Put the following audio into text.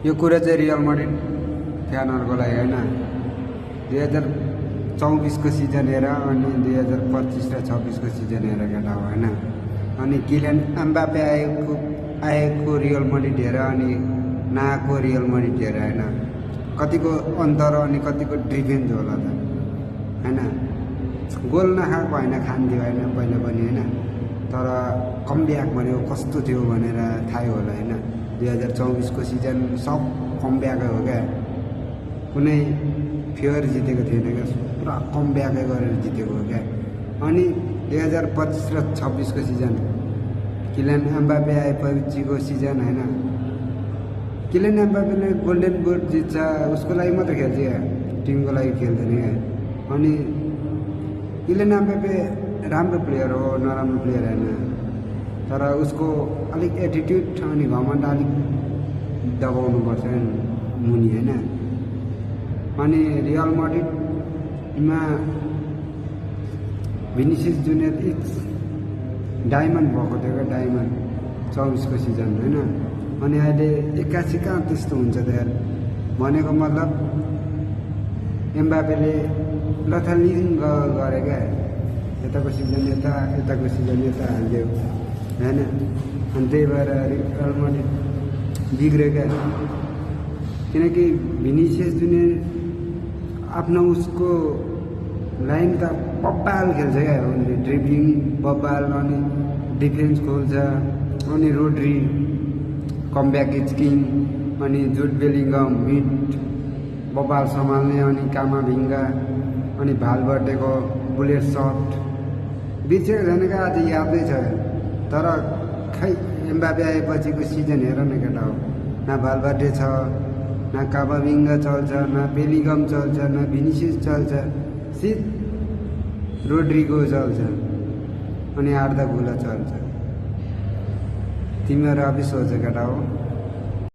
यो कुरा चाहिँ रियल माड्रिड फ्यानहरूको लागि होइन। 2024 को सिजन हेर अनि 2025 र 26 को सिजन हेर केटा हो होइन। अनि किलियन एम्बापे आएको रियल माड्रिड हेर अनि नआएको रियल माड्रिड हेर होइन। कतिको अन्तर अनि कतिको डिफरेन्स होला त होइन। गोल नखाएको होइन, खान्थ्यो होइन पहिला पनि होइन, तर कम ब्याक भनेको कस्तो थियो भनेर थाहै होला होइन। 2024 को सिजन सब कम ब्याकै हो क्या, कुनै फेयर जितेको थिएन क्या, पुरा कम ब्याकै गरेर जितेको हो क्या। अनि 2025 र 26 को सिजन किलियन एम्बापे आएपछिको सिजन होइन। किलियन एम्बापेले गोल्डन बुट जित्छ उसको लागि मात्र खेल्छ क्या, टिमको लागि खेल्दैन क्या। अनि किलियन एम्बापे राम्रो प्लेयर हो, नराम्रो प्लेयर होइन, तर उसको अलिक एटिट्युड अनि घमण्ड अलिक दबाउनुपर्छ मुनि होइन। अनि रियल माड्रिडमा भिनिसियस जुनियर डायमन्ड भएको थियो क्या, डायमन्ड 24 को सिजन होइन। अनि अहिले 81 कहाँ त्यस्तो हुन्छ त यार। भनेको मतलब एम्बापेले लथालिङ गरे क्या, यताको सिजन यता, यताको सिजन यता हाल्यो होइन। अनि त्यही भएर रियल माड्रिड बिग्रियो क्या, किनकि भिनिसियस जुनियर आफ्नो उसको लाइन त बब्बाल खेल्छ क्या, उसले ड्रिब्लिङ बब्बाल अनि डिफेन्स खोल्छ। अनि रोड्री कमब्याक इज किङ, अनि जुड बेलिङ्गम मिड बब्बाल सम्हाल्ने, अनि कामाभिङ्गा, अनि भालभर्डेको बुलेट सट बिर्सेको छैन क्या, आज यादै छ। तर खै एम्बापे आएपछिको सिजन हेर न केटा हो, न भालभर्डे छ, न कामाभिङ्गा चल्छ, न बेलिङ्गम चल्छ, न भिनिसियस चल्छ, सिर्फ रोड्रिगो चल्छ अनि आर्दा गुला चल्छ। तिमीहरू अफिस सोच केटा हो।